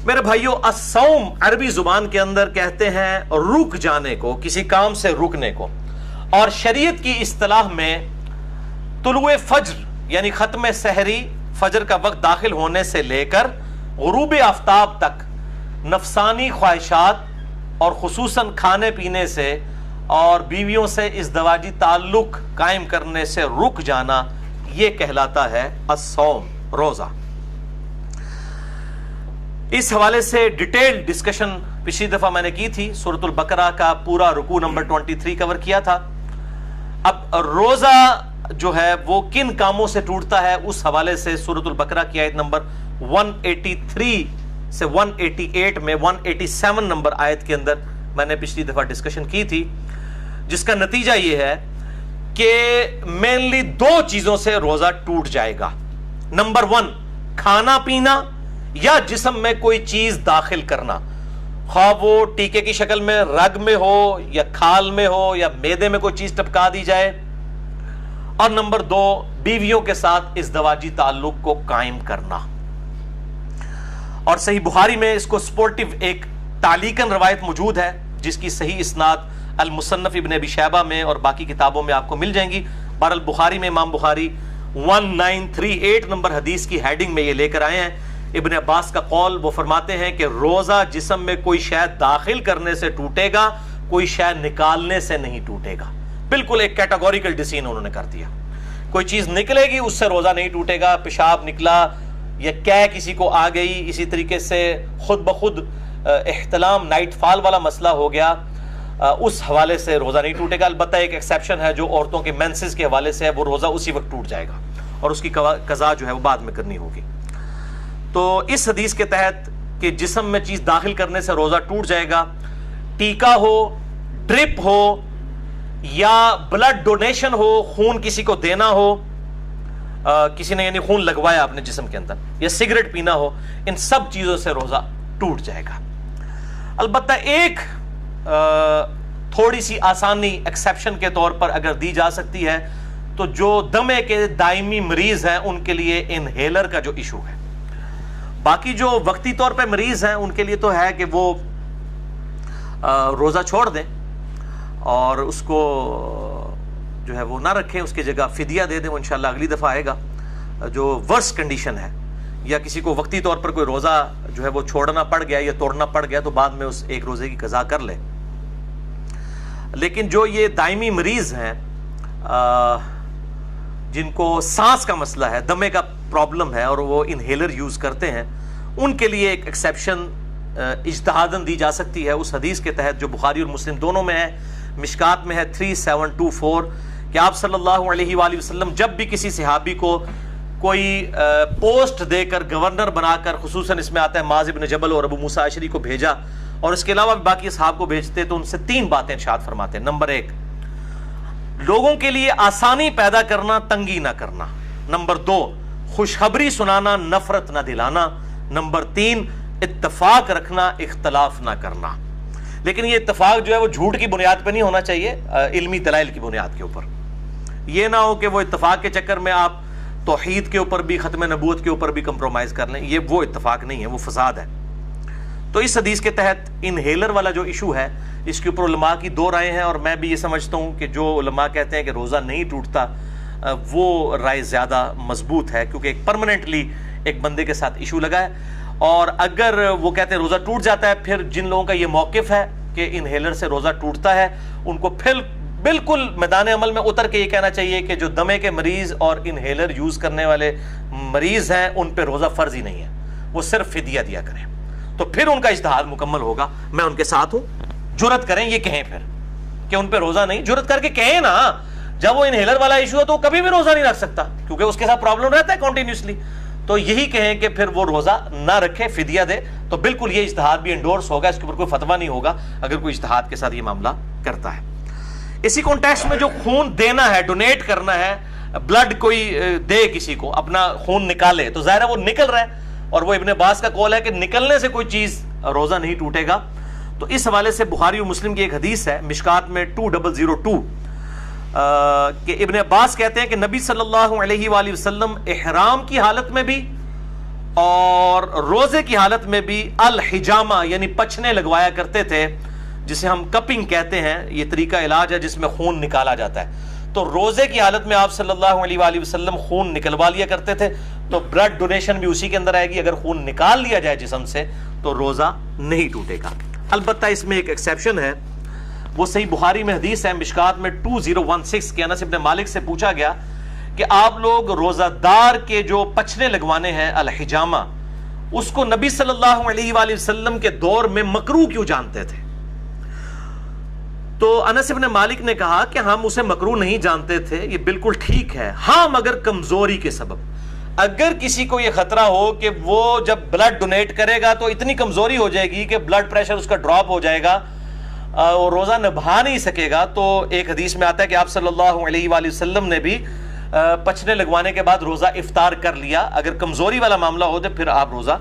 میرے بھائیوں، الصوم عربی زبان کے اندر کہتے ہیں رک جانے کو، کسی کام سے رکنے کو، اور شریعت کی اصطلاح میں طلوع فجر یعنی ختم سحری، فجر کا وقت داخل ہونے سے لے کر غروب آفتاب تک نفسانی خواہشات اور خصوصاً کھانے پینے سے اور بیویوں سے ازدواجی تعلق قائم کرنے سے رک جانا، یہ کہلاتا ہے الصوم، روزہ۔ اس حوالے سے ڈیٹیل ڈسکشن پچھلی دفعہ میں نے کی تھی، سورۃ البقرہ کا پورا رکوع نمبر 23 کور کیا تھا۔ اب روزہ جو ہے وہ کن کاموں سے ٹوٹتا ہے، اس حوالے سے سورۃ البقرہ کی آیت نمبر 183 سے 188 میں 187 نمبر آیت کے اندر میں نے پچھلی دفعہ ڈسکشن کی تھی، جس کا نتیجہ یہ ہے کہ مینلی 2 چیزوں سے روزہ ٹوٹ جائے گا۔ نمبر 1، کھانا پینا یا جسم میں کوئی چیز داخل کرنا، خواہ وہ ٹیکے کی شکل میں رگ میں ہو یا کھال میں ہو یا معدے میں کوئی چیز ٹپکا دی جائے۔ اور نمبر 2، بیویوں کے ساتھ ازدواجی تعلق کو قائم کرنا۔ اور صحیح بخاری میں اس کو سپورٹیو ایک تعلیقاً روایت موجود ہے، جس کی صحیح اسناد المصنف ابن ابی شیبہ میں اور باقی کتابوں میں آپ کو مل جائیں گی۔ بہرحال بخاری میں امام بخاری 1938 نمبر حدیث کی ہیڈنگ میں یہ لے کر آئے ہیں۔ ابن عباس کا قول، وہ فرماتے ہیں کہ روزہ جسم میں کوئی شے داخل کرنے سے ٹوٹے گا، کوئی شے نکالنے سے نہیں ٹوٹے گا۔ بالکل ایک کیٹاگوریکل ڈیسیژن انہوں نے کر دیا، کوئی چیز نکلے گی اس سے روزہ نہیں ٹوٹے گا، پیشاب نکلا یا کیا کسی کو آ گئی، اسی طریقے سے خود بخود احتلام نائٹ فال والا مسئلہ ہو گیا، اس حوالے سے روزہ نہیں ٹوٹے گا۔ البتہ ایک ایکسیپشن ہے جو عورتوں کے مینسز کے حوالے سے ہے، وہ روزہ اسی وقت ٹوٹ جائے گا اور اس کی قضا جو ہے وہ بعد میں کرنی ہوگی۔ تو اس حدیث کے تحت کہ جسم میں چیز داخل کرنے سے روزہ ٹوٹ جائے گا، ٹیکا ہو، ڈرپ ہو یا بلڈ ڈونیشن ہو، خون کسی کو دینا ہو، کسی نے یعنی خون لگوایا اپنے جسم کے اندر، یا سگریٹ پینا ہو، ان سب چیزوں سے روزہ ٹوٹ جائے گا۔ البتہ ایک تھوڑی سی آسانی ایکسیپشن کے طور پر اگر دی جا سکتی ہے تو جو دمے کے دائمی مریض ہیں ان کے لیے انہیلر کا جو ایشو ہے، باقی جو وقتی طور پہ مریض ہیں ان کے لیے تو ہے کہ وہ روزہ چھوڑ دیں اور اس کو جو ہے وہ نہ رکھیں، اس کی جگہ فدیہ دے دیں، وہ انشاءاللہ اگلی دفعہ آئے گا۔ جو ورس کنڈیشن ہے یا کسی کو وقتی طور پر کوئی روزہ جو ہے وہ چھوڑنا پڑ گیا یا توڑنا پڑ گیا تو بعد میں اس ایک روزے کی قضا کر لے۔ لیکن جو یہ دائمی مریض ہیں جن کو سانس کا مسئلہ ہے، دمے کا پرابلم ہے اور وہ انہیلر یوز کرتے ہیں، ان کے لیے ایک ایکسیپشن اجتہاداً دی جا سکتی ہے اس حدیث کے تحت جو بخاری اور مسلم دونوں میں ہے، مشکات میں ہے 3724، کہ آپ صلی اللہ علیہ وآلہ وسلم جب بھی کسی صحابی کو کوئی پوسٹ دے کر گورنر بنا کر، خصوصاً اس میں آتا ہے معاذ بن جبل اور ابو موسیٰ اشعری کو بھیجا، اور اس کے علاوہ بھی باقی اصحاب کو بھیجتے، تو ان سے 3 باتیں ارشاد فرماتے ہیں۔ نمبر 1، لوگوں کے لیے آسانی پیدا کرنا، تنگی نہ کرنا۔ نمبر 2، خوشخبری سنانا، نفرت نہ دلانا۔ نمبر 3، اتفاق رکھنا، اختلاف نہ کرنا۔ لیکن یہ اتفاق جو ہے وہ جھوٹ کی بنیاد پہ نہیں ہونا چاہیے، علمی دلائل کی بنیاد کے اوپر۔ یہ نہ ہو کہ وہ اتفاق کے چکر میں آپ توحید کے اوپر بھی، ختم نبوت کے اوپر بھی کمپرومائز کر لیں، یہ وہ اتفاق نہیں ہے، وہ فساد ہے۔ تو اس حدیث کے تحت انہیلر والا جو ایشو ہے، اس کے اوپر علماء کی 2 رائے ہیں، اور میں بھی یہ سمجھتا ہوں کہ جو علماء کہتے ہیں کہ روزہ نہیں ٹوٹتا، وہ رائے زیادہ مضبوط ہے، کیونکہ ایک پرماننٹلی ایک بندے کے ساتھ ایشو لگا ہے۔ اور اگر وہ کہتے ہیں روزہ ٹوٹ جاتا ہے، پھر جن لوگوں کا یہ موقف ہے کہ انہیلر سے روزہ ٹوٹتا ہے، ان کو پھر بالکل میدان عمل میں اتر کے یہ کہنا چاہیے کہ جو دمے کے مریض اور انہیلر یوز کرنے والے مریض ہیں ان پہ روزہ فرض ہی نہیں ہے، وہ صرف فدیہ دیا کریں، تو پھر ان کا اجتہاد مکمل ہوگا۔ میں ان کے ساتھ ہوں، جرت کریں یہ کہیں پھر کہ ان پہ روزہ نہیں، جرت کر کے کہیں نا، جب وہ انہیلر والا ایشو ہے تو وہ کبھی بھی روزہ نہیں رکھ سکتا کیونکہ اس کے ساتھ پرابلم رہتا ہے کنٹینیوسلی، تو یہی کہیں کہ پھر وہ روزہ نہ رکھے، فدیہ دے، تو بالکل یہ اجتہاد بھی انڈورس ہوگا، اس کے اوپر کوئی فتویٰ نہیں ہوگا اگر کوئی اجتہاد کے ساتھ یہ معاملہ کرتا ہے۔ اسی کانٹیکسٹ میں جو خون دینا ہے، ڈونیٹ کرنا ہے، بلڈ کوئی دے کسی کو، اپنا خون نکالے، تو ظاہر ہے وہ نکل رہا ہے، اور وہ ابن عباس کا قول ہے کہ نکلنے سے کوئی چیز روزہ نہیں ٹوٹے گا۔ تو اس حوالے سے بخاری و مسلم کی ایک حدیث ہے مشکات میں 2002 کہ ابن عباس کہتے ہیں کہ نبی صلی اللہ علیہ وآلہ وسلم احرام کی حالت میں بھی اور روزے کی حالت میں بھی الحجامہ یعنی پچھنے لگوایا کرتے تھے، جسے ہم کپنگ کہتے ہیں، یہ طریقہ علاج ہے جس میں خون نکالا جاتا ہے. تو روزے کی حالت میں آپ صلی اللہ علیہ وآلہ وسلم خون نکلوا لیا کرتے تھے. تو بلڈ ڈونیشن بھی اسی کے اندر آئے گی. اگر خون نکال لیا جائے جسم سے تو روزہ نہیں ٹوٹے گا. البتہ اس میں ایک ایکسیپشن ہے، وہ صحیح بخاری میں حدیث ہے مشکات میں 2016 کے انس ابن مالک سے پوچھا گیا کہ آپ لوگ روزہ دار کے جو پچھنے لگوانے ہیں الحجامہ، اس کو نبی صلی اللہ علیہ وآلہ وسلم کے دور میں مکروہ کیوں جانتے تھے؟ تو انس ابن مالک نے کہا کہ ہم اسے مکروہ نہیں جانتے تھے، یہ بالکل ٹھیک ہے، ہاں مگر کمزوری کے سبب. اگر کسی کو یہ خطرہ ہو کہ وہ جب بلڈ ڈونیٹ کرے گا تو اتنی کمزوری ہو جائے گی کہ بلڈ پریشر اس کا ڈراپ ہو جائے گا اور روزہ نبھا نہیں سکے گا، تو ایک حدیث میں آتا ہے کہ آپ صلی اللہ علیہ وآلہ وسلم نے بھی پچھنے لگوانے کے بعد روزہ افطار کر لیا. اگر کمزوری والا معاملہ ہو تو پھر آپ روزہ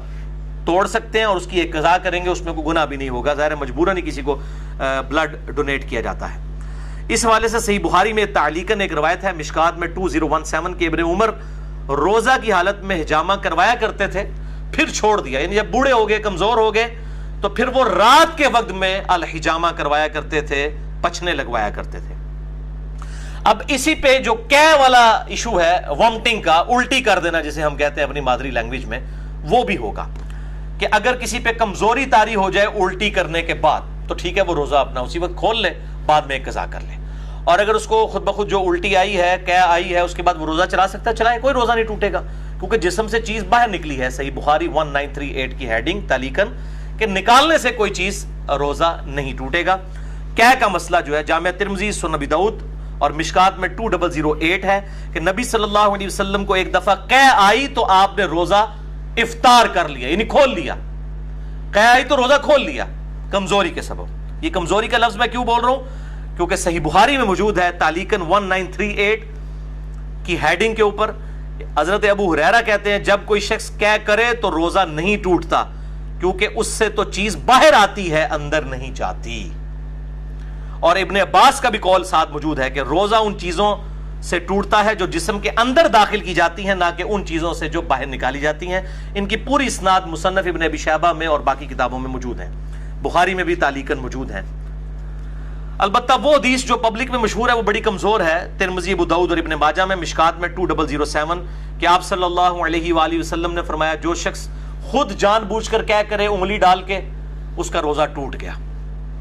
توڑ سکتے ہیں اور اس کی ایک قضا کریں گے، اس میں کوئی گناہ بھی نہیں ہوگا. ظاہر مجبوراً ہی کسی کو بلڈ ڈونیٹ کیا جاتا ہے. اس حوالے سے صحیح بخاری میں تعلیقاً ایک روایت ہے مشکات میں 2017 کے ابن عمر روزہ کی حالت میں حجامہ کروایا کرتے تھے، پھر چھوڑ دیا. یعنی جب بوڑھے ہو گئے، کمزور ہو گئے، تو پھر وہ رات کے وقت میں الحجامہ کروایا کرتے تھے، پچھنے لگوایا کرتے تھے. اب اسی پہ جو کہہ والا ایشو ہے، وامٹنگ کا، الٹی کر دینا جسے ہم کہتے ہیں اپنی مادری لینگویج میں، وہ بھی ہوگا کہ اگر کسی پہ کمزوری طاری ہو جائے الٹی کرنے کے بعد تو ٹھیک ہے، وہ روزہ اپنا اسی وقت کھول لے، بعد میں ایک قضا کر لے. اور اگر اس کو خود بخود جو الٹی آئی ہے، کہہ آئی ہے، اس کے بعد وہ روزہ چلا سکتا ہے، چلائے، کوئی روزہ نہیں ٹوٹے گا، کیونکہ جسم سے چیز باہر نکلی ہے. صحیح بخاری 1938 کی ہیڈنگ تعلیقاً کہ نکالنے سے کوئی چیز روزہ نہیں ٹوٹے گا. کہہ کا مسئلہ جو ہے جامعہ ترمذی، سنن ابی داؤد اور مشکات میں 2008 ہے کہ نبی صلی اللہ علیہ وسلم کو ایک دفعہ کہہ آئی تو آپ نے روزہ افطار کر لیا، یعنی کھول لیا. کہہ آئی تو روزہ کھول لیا کمزوری کے سبب. یہ کمزوری کا لفظ میں کیوں بول رہا ہوں؟ کیونکہ صحیح بخاری میں موجود ہے تعلیقاً 1938 کی ہیڈنگ کے اوپر. حضرت ابو ہریرہ کہتے ہیں جب کوئی شخص کہہ کرے تو روزہ نہیں ٹوٹتا، کیونکہ اس سے تو چیز باہر آتی ہے، اندر نہیں جاتی. اور ابن عباس کا بھی قول ساتھ موجود ہے کہ روزہ ان چیزوں سے ٹوٹتا ہے جو جسم کے اندر داخل کی جاتی ہیں، نہ کہ ان چیزوں سے جو باہر نکالی جاتی ہیں. ان کی پوری اسناد مصنف ابن ابی شیبہ میں اور باقی کتابوں میں موجود ہیں، بخاری میں بھی تعلیقاً موجود ہیں. البتہ وہ حدیث جو پبلک میں مشہور ہے وہ بڑی کمزور ہے. ترمذی، ابو داؤد اور ابن ماجہ میں مشکات میں 2007 کہ آپ صلی اللہ علیہ وآلہ وسلم نے فرمایا جو شخص خود جان بوجھ کر کہہ کرے انگلی ڈال کے، اس کا روزہ ٹوٹ گیا،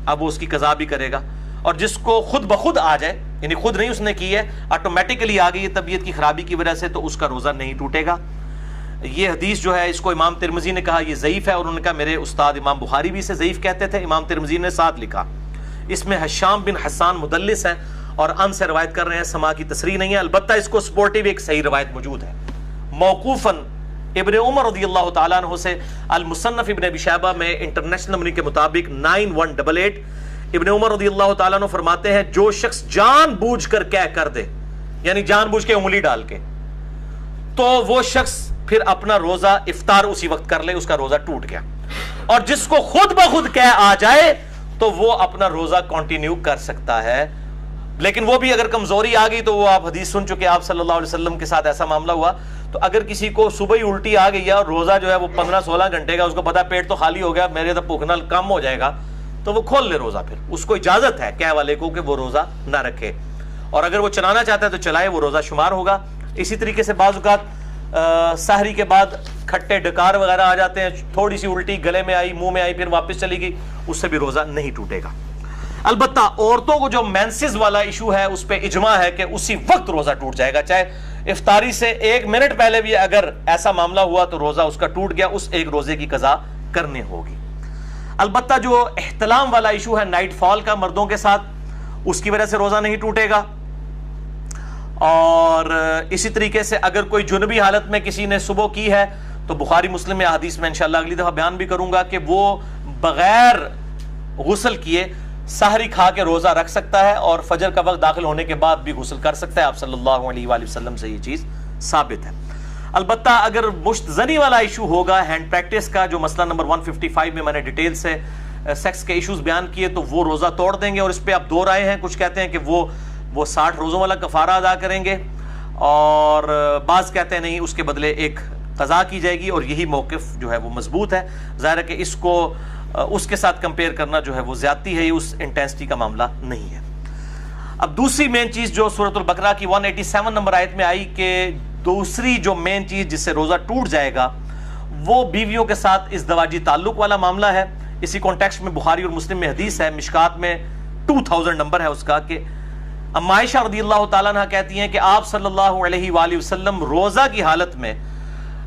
اب وہ اس کی قضا بھی کرے گا. اور جس کو خود بخود آ جائے، یعنی خود نہیں اس نے کی ہے، آٹومیٹکلی آ گئی ہے طبیعت کی خرابی کی وجہ سے، تو اس کا روزہ نہیں ٹوٹے گا. یہ حدیث جو ہے اس کو امام ترمذی نے کہا یہ ضعیف ہے، اور انہوں نے کہا میرے استاد امام بخاری بھی اسے ضعیف کہتے تھے. امام ترمذی نے ساتھ لکھا اس میں حشام بن حسان مدلس ہیں اور ان سے روایت کر رہے ہیں، سما کی تصریح نہیں ہے. البتہ اس کو سپورٹیو ایک صحیح روایت موجود ہے موقوفاً ابن عمر رضی اللہ تعالیٰ عنہ سے. المصنف ابن ابی شیبہ میں انٹرنیشنل نمبر کے مطابق 9188 ابن عمر رضی اللہ تعالیٰ عنہ فرماتے ہیں جو شخص جان بوجھ کر کہہ کر دے، یعنی جان بوجھ کے انگلی ڈال کے، تو وہ شخص پھر اپنا روزہ افطار اسی وقت کر لے، اس کا روزہ ٹوٹ گیا. اور جس کو خود بخود کہہ آ جائے تو وہ اپنا روزہ کنٹینیو کر سکتا ہے. لیکن وہ بھی اگر کمزوری آ گئی تو وہ آپ حدیث سن چکے، آپ صلی اللہ علیہ وسلم کے ساتھ ایسا معاملہ ہوا. تو اگر کسی کو صبح ہی الٹی آ گئی ہے اور روزہ جو ہے وہ 15-16 گھنٹے کا، اس کو پتا پیٹ تو خالی ہو گیا، میرے تو بھوکنا کم ہو جائے گا، تو وہ کھول لے روزہ. پھر اس کو اجازت ہے کہہ والے کو کہ وہ روزہ نہ رکھے، اور اگر وہ چلانا چاہتا ہے تو چلائے، وہ روزہ شمار ہوگا. اسی طریقے سے بعض اوقات سحری کے بعد کھٹے ڈکار وغیرہ آ جاتے ہیں، تھوڑی سی الٹی گلے میں آئی، منہ میں آئی، پھر واپس چلی گئی، اس سے بھی روزہ نہیں ٹوٹے گا. البتہ عورتوں کو جو مینسز والا ایشو ہے اس پہ اجماع ہے کہ اسی وقت روزہ ٹوٹ جائے گا، چاہے افطاری سے 1 منٹ پہلے بھی اگر ایسا معاملہ ہوا تو روزہ اس کا ٹوٹ گیا، اس ایک روزے کی قضا کرنی ہوگی. البتہ جو احتلام والا ایشو ہے نائٹ فال کا مردوں کے ساتھ، اس کی وجہ سے روزہ نہیں ٹوٹے گا. اور اسی طریقے سے اگر کوئی جنبی حالت میں کسی نے صبح کی ہے تو بخاری مسلم میں حدیث میں انشاءاللہ اگلی دفعہ بیان بھی کروں گا کہ وہ بغیر غسل کیے سحری کھا کے روزہ رکھ سکتا ہے اور فجر کا وقت داخل ہونے کے بعد بھی غسل کر سکتا ہے. آپ صلی اللہ علیہ وآلہ وسلم سے یہ چیز ثابت ہے. البتہ اگر مشت زنی والا ایشو ہوگا، ہینڈ پریکٹس کا، جو مسئلہ نمبر 155 میں میں نے ڈیٹیل سے سیکس کے ایشوز بیان کیے، تو وہ روزہ توڑ دیں گے. اور اس پہ اب 2 رائے ہیں، کچھ کہتے ہیں کہ وہ 60 روزوں والا کفارہ ادا کریں گے، اور بعض کہتے ہیں نہیں، اس کے بدلے ایک قضا کی جائے گی، اور یہی موقف جو ہے وہ مضبوط ہے۔ ظاہر ہے کہ اس کو اس کے ساتھ کمپیئر کرنا جو ہے وہ زیادتی ہے، یہ اس انٹینسٹی کا معاملہ نہیں ہے۔ اب دوسری مین چیز جو سورۃ البقرہ کی 187 نمبر آیت میں آئی کہ دوسری جو مین چیز جس سے روزہ ٹوٹ جائے گا وہ بیویوں کے ساتھ ازدواجی تعلق والا معاملہ ہے۔ اسی کانٹیکسٹ میں بخاری اور مسلم میں حدیث ہے، مشکات میں 2000 نمبر ہے اس کا، کہ اما عائشہ رضی اللہ تعالیٰ عنہ کہتی ہیں کہ آپ صلی اللہ علیہ وآلہ وسلم روزہ کی حالت میں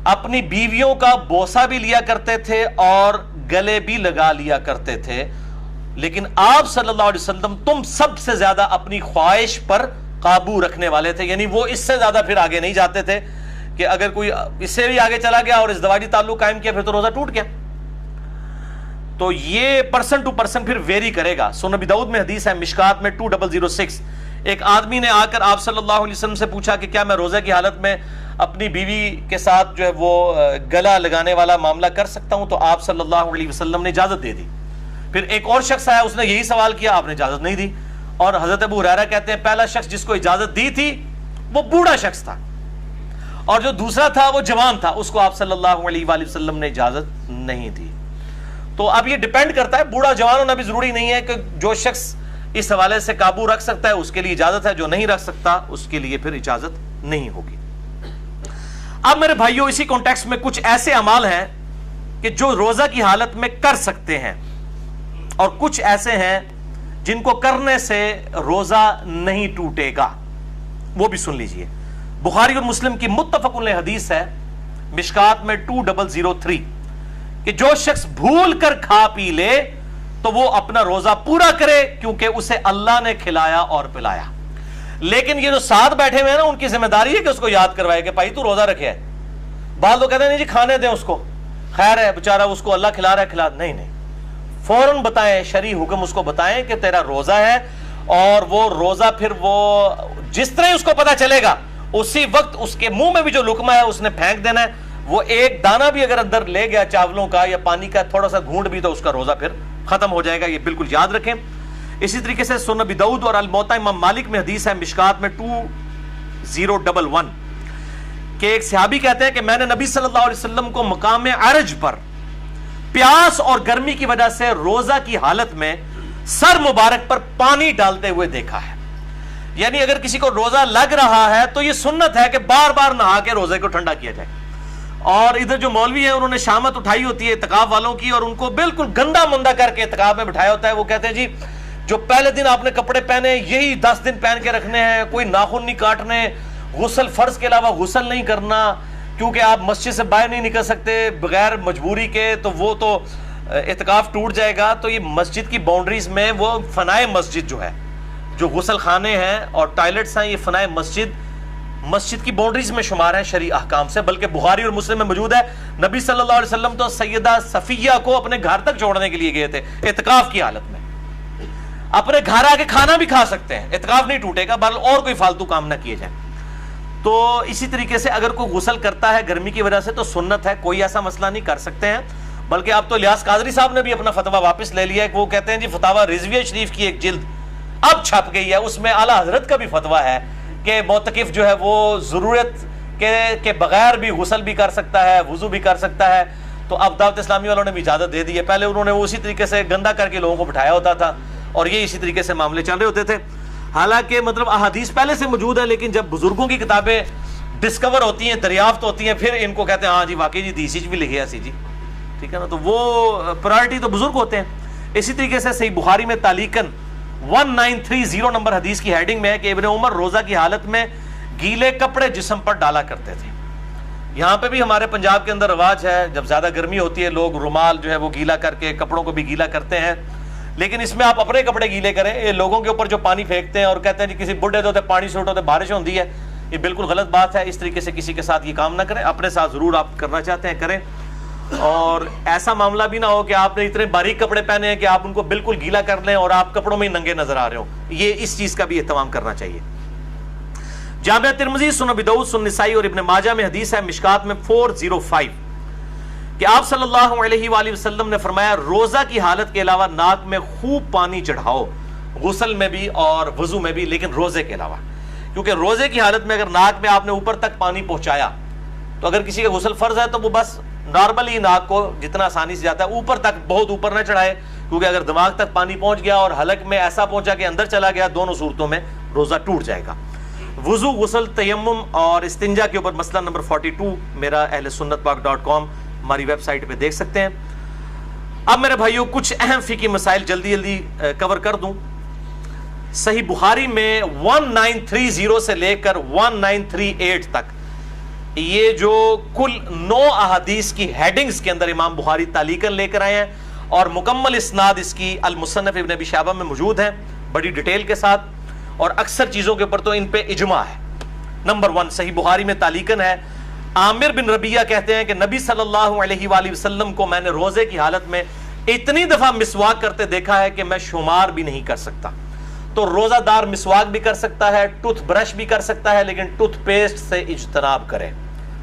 اپنی بیویوں کا بوسہ بھی لیا کرتے تھے اور گلے بھی لگا لیا کرتے تھے، لیکن آپ صلی اللہ علیہ وسلم تم سب سے زیادہ اپنی خواہش پر قابو رکھنے والے تھے، یعنی وہ اس سے زیادہ پھر آگے نہیں جاتے تھے کہ اگر کوئی اس سے بھی آگے چلا گیا اور ازدواجی تعلق قائم کیا پھر تو روزہ ٹوٹ گیا۔ تو یہ پرسن ٹو پرسن پھر ویری کرے گا۔ سنن ابی داؤد میں حدیث ہے، مشکات میں 2006، ایک آدمی نے آ کر آپ صلی اللہ علیہ وسلم سے پوچھا کہ کیا میں روزے کی حالت میں اپنی بیوی کے ساتھ جو ہے وہ گلا لگانے والا معاملہ کر سکتا ہوں؟ تو آپ صلی اللہ علیہ وسلم نے اجازت دے دی۔ پھر ایک اور شخص آیا، اس نے یہی سوال کیا، آپ نے اجازت نہیں دی۔ اور حضرت ابو ہریرہ کہتے ہیں پہلا شخص جس کو اجازت دی تھی وہ بوڑھا شخص تھا، اور جو دوسرا تھا وہ جوان تھا، اس کو آپ صلی اللہ علیہ وآلہ وسلم نے اجازت نہیں دی۔ تو اب یہ ڈیپینڈ کرتا ہے، بوڑھا جوان ہونا بھی ضروری نہیں ہے، کہ جو شخص اس حوالے سے قابو رکھ سکتا ہے اس کے لیے اجازت ہے، جو نہیں رکھ سکتا اس کے لیے پھر اجازت نہیں ہوگی۔ اب میرے بھائیوں، اسی کانٹیکسٹ میں کچھ ایسے اعمال ہیں کہ جو روزہ کی حالت میں کر سکتے ہیں، اور کچھ ایسے ہیں جن کو کرنے سے روزہ نہیں ٹوٹے گا، وہ بھی سن لیجئے۔ بخاری اور مسلم کی متفق علیہ حدیث ہے، مشکات میں 2003، کہ جو شخص بھول کر کھا پی لے تو وہ اپنا روزہ پورا کرے، کیونکہ اسے اللہ نے کھلایا اور پلایا۔ لیکن یہ جو ساتھ بیٹھے ہوئے ہیں نا، ان کی ذمہ داری ہے کہ اس کو یاد کروائے کہ بھائی تو روزہ رکھے ہے۔ بعض لوگ کہتے ہیں نہیں جی کھانے دیں اس کو، خیر ہے بیچارہ، اس کو اللہ کھلا رہا ہے، کھلا نہیں، فوراً بتائیں، شرعی حکم اس کو بتائیں کہ تیرا روزہ ہے، اور وہ روزہ پھر وہ جس طرح اس کو پتا چلے گا اسی وقت اس کے منہ میں بھی جو لقمہ ہے اس نے پھینک دینا ہے۔ وہ ایک دانہ بھی اگر اندر لے گیا چاولوں کا یا پانی کا تھوڑا سا گھونٹ بھی، تو اس کا روزہ پھر ختم ہو جائے گا، یہ بالکل یاد رکھیں۔ اسی طریقے سے سنن ابی داؤد اور الموطا امام مالک میں حدیث ہے، مشکات میں 2011، کہ ایک صحابی کہتے ہیں کہ میں نے نبی صلی اللہ علیہ وسلم کو مقام عرج پر پیاس اور گرمی کی وجہ سے روزہ کی حالت میں سر مبارک پر پانی ڈالتے ہوئے دیکھا ہے۔ یعنی اگر کسی کو روزہ لگ رہا ہے تو یہ سنت ہے کہ بار بار نہا کے روزے کو ٹھنڈا کیا جائے۔ اور ادھر جو مولوی ہیں انہوں نے شامت اٹھائی ہوتی ہے اعتکاف والوں کی، اور ان کو بالکل گندا مندہ کر کے اعتکاف میں بٹھایا ہوتا ہے۔ وہ کہتے ہیں جی جو پہلے دن آپ نے کپڑے پہنے یہی 10 دن پہن کے رکھنے ہیں، کوئی ناخن نہیں کاٹنے، غسل فرض کے علاوہ غسل نہیں کرنا، کیونکہ آپ مسجد سے باہر نہیں نکل سکتے بغیر مجبوری کے، تو وہ تو اعتکاف ٹوٹ جائے گا۔ تو یہ مسجد کی باؤنڈریز میں وہ فنائے مسجد جو ہے، جو غسل خانے ہیں اور ٹائلٹس ہیں، یہ فنائے مسجد کی باؤنڈریز میں شمار ہیں شرعی احکام سے۔ بلکہ بخاری اور مسلم میں موجود ہے، نبی صلی اللہ علیہ وسلم تو سیدہ صفیہ کو اپنے گھر تک چھوڑنے کے لیے گئے تھے اعتکاف کی حالت میں۔ اپنے گھر آ کے کھانا بھی کھا سکتے ہیں، اعتکاف نہیں ٹوٹے گا، بہرحال اور کوئی فالتو کام نہ کیے جائیں۔ تو اسی طریقے سے اگر کوئی غسل کرتا ہے گرمی کی وجہ سے تو سنت ہے، کوئی ایسا مسئلہ نہیں، کر سکتے ہیں۔ بلکہ اب تو الیاس قادری صاحب نے بھی اپنا فتویٰ واپس لے لیا ہے، کہ وہ کہتے ہیں جی فتاویٰ رضویہ شریف کی ایک جلد اب چھپ گئی ہے، اس میں اعلیٰ حضرت کا بھی فتویٰ ہے کہ معتکف جو ہے وہ ضرورت کے بغیر بھی غسل بھی کر سکتا ہے، وضو بھی کر سکتا ہے۔ تو اب دعوت اسلامی والوں نے بھی اجازت دے دی ہے۔ پہلے انہوں نے وہ اسی طریقے سے گندا کر کے لوگوں کو بٹھایا ہوتا تھا، اور یہ اسی طریقے سے معاملے چل رہے ہوتے تھے۔ حالانکہ مطلب احادیث پہلے سے موجود ہے، لیکن جب بزرگوں کی کتابیں ڈسکور ہوتی ہیں، دریافت ہوتی ہیں، پھر ان کو کہتے ہیں ہاں جی واقعی جی دیسی بھی لکھے ایسی جی، ٹھیک ہے نا، تو وہ پرائرٹی تو بزرگ ہوتے ہیں۔ اسی طریقے سے صحیح بخاری میں تعلیقاً 1930 نمبر حدیث کی ہیڈنگ میں ہے کہ ابن عمر روزہ کی حالت میں گیلے کپڑے جسم پر ڈالا کرتے تھے۔ یہاں پہ بھی ہمارے پنجاب کے اندر رواج ہے، جب زیادہ گرمی ہوتی ہے لوگ رومال جو ہے وہ گیلا کر کے کپڑوں کو بھی گیلا کرتے ہیں، لیکن اس میں آپ اپنے کپڑے گیلے کریں۔ یہ لوگوں کے اوپر جو پانی پھینکتے ہیں اور کہتے ہیں جی کسی بڈھے ہوتے پانی سے اٹھوتے بارش ہوتی ہے، یہ بالکل غلط بات ہے۔ اس طریقے سے کسی کے ساتھ یہ کام نہ کریں، اپنے ساتھ ضرور آپ کرنا چاہتے ہیں کریں، اور ایسا معاملہ بھی نہ ہو کہ آپ نے اتنے باریک کپڑے پہنے ہیں کہ آپ ان کو بالکل گیلا کر لیں اور آپ کپڑوں میں ہی ننگے نظر آ رہے ہوں۔ یہ اس چیز کا بھی اہتمام کرنا چاہیے۔ جامعہ ترمذی، سنن ابی داؤد، سنن نسائی اور ابن ماجہ میں حدیث ہے، مشکات میں 405، کہ آپ صلی اللہ علیہ وآلہ وسلم نے فرمایا روزہ کی حالت کے علاوہ ناک میں خوب پانی چڑھاؤ، غسل میں بھی اور وضو میں بھی، لیکن روزے کے علاوہ، کیونکہ روزے کی حالت میں اگر ناک میں آپ نے اوپر تک پانی پہنچایا تو اگر کسی کا غسل فرض ہے تو وہ بس نارملی ناک کو جتنا آسانی سے جاتا ہے اوپر تک، بہت اوپر نہ چڑھائے، کیونکہ اگر دماغ تک پانی پہنچ گیا اور حلق میں ایسا پہنچا کہ اندر چلا گیا، دونوں صورتوں میں روزہ ٹوٹ جائے گا۔ وضو، غسل، تیمم اور استنجا کے اوپر مسئلہ نمبر 42 میرا اہل سنت پاک .com ہماری ویب سائٹ پہ دیکھ سکتے ہیں۔ اب میرے بھائیوں کچھ اہم فقہی مسائل جلدی جلدی کور کر دوں۔ صحیح بخاری میں 1930 سے لے کر 1938 تک یہ جو کل 9 احادیث کی ہیڈنگز کے اندر امام بخاری تعلیقاً لے کر آئے ہیں، اور مکمل اسناد اس کی المصنف ابن ابی شیبہ میں موجود ہے بڑی ڈیٹیل کے ساتھ، اور اکثر چیزوں کے اوپر تو ان پہ اجماع ہے۔ نمبر 1 صحیح بخاری میں تعلیقاً ہے، عامر بن ربیعہ کہتے ہیں کہ نبی صلی اللہ علیہ وآلہ وسلم کو میں نے روزے کی حالت میں اتنی دفعہ مسواک کرتے دیکھا ہے کہ میں شمار بھی نہیں کر سکتا۔ تو روزہ دار مسواک بھی کر سکتا ہے، ٹوتھ برش بھی کر سکتا ہے، لیکن ٹوتھ پیسٹ سے اجتناب کرے،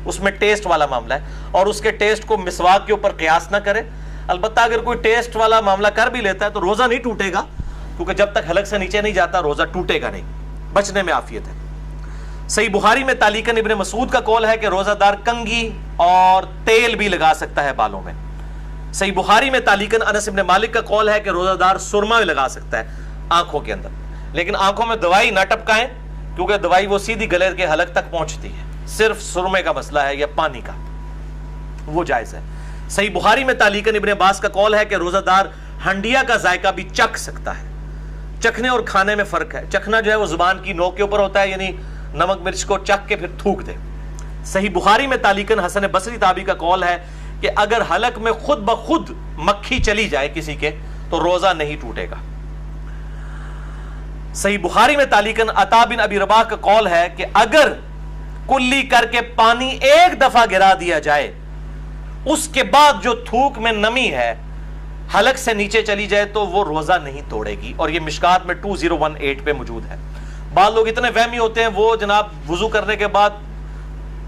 اس میں ٹیسٹ والا معاملہ ہے، اور اس کے ٹیسٹ کو مسواک کے اوپر قیاس نہ کرے۔ البتہ اگر کوئی ٹیسٹ والا معاملہ کر بھی لیتا ہے تو روزہ نہیں ٹوٹے گا، کیونکہ جب تک حلق سے نیچے نہیں جاتا روزہ ٹوٹے گا نہیں، بچنے میں عافیت ہے۔ صحیح بخاری میں تعلیقاً ابن مسعود کا قول ہے کہ روزہ دار کنگھی اور تیل بھی لگا سکتا ہے بالوں میں۔ صحیح بخاری میں تعلیقاً انس بن مالک کا قول ہے کہ روزہ دار سرما بھی لگا سکتا ہے آنکھوں کے اندر، لیکن آنکھوں میں دوائی نہ ٹپکائیں، کیونکہ دوائی وہ سیدھی گلے کے حلق تک پہنچتی ہے، صرف سرمے کا مسئلہ ہے یا پانی کا، وہ جائز ہے۔ صحیح بخاری میں تعلیقاً ابن عباس کا قول ہے کہ روزہ دار ہنڈیا کا ذائقہ بھی چکھ سکتا ہے۔ چکھنے اور کھانے میں فرق ہے، چکھنا جو ہے وہ زبان کی نوک کے اوپر ہوتا ہے، یعنی نمک مرچ کو چکھ کے پھر تھوک دے۔ صحیح بخاری میں تعلیقاً حسن بصری تابعی کا قول ہے کہ اگر حلق میں خود بخود مکھی چلی جائے کسی کے تو روزہ نہیں ٹوٹے گا۔ صحیح بخاری میں تعلیقاً عطا بن ابی رباح کا قول ہے کہ اگر کلی کر کے پانی ایک دفعہ گرا دیا جائے، اس کے بعد جو تھوک میں نمی ہے حلق سے نیچے چلی جائے تو وہ روزہ نہیں توڑے گی، اور یہ مشکات میں 2018 پہ موجود ہے۔ بعض لوگ اتنے وہمی ہوتے ہیں، وہ جناب وضو کرنے کے بعد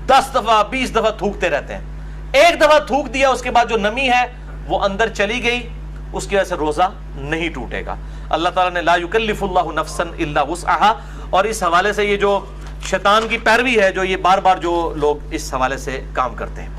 10 دفعہ 20 دفعہ تھوکتے رہتے ہیں، ایک دفعہ تھوک دیا اس کے بعد جو نمی ہے وہ اندر چلی گئی، اس کی وجہ سے روزہ نہیں ٹوٹے گا۔ اللہ تعالیٰ نے لا یکلف اللہ نفسا الا وسعها، اور اس حوالے سے یہ جو شیطان کی پیروی ہے جو یہ بار بار جو لوگ اس حوالے سے کام کرتے ہیں۔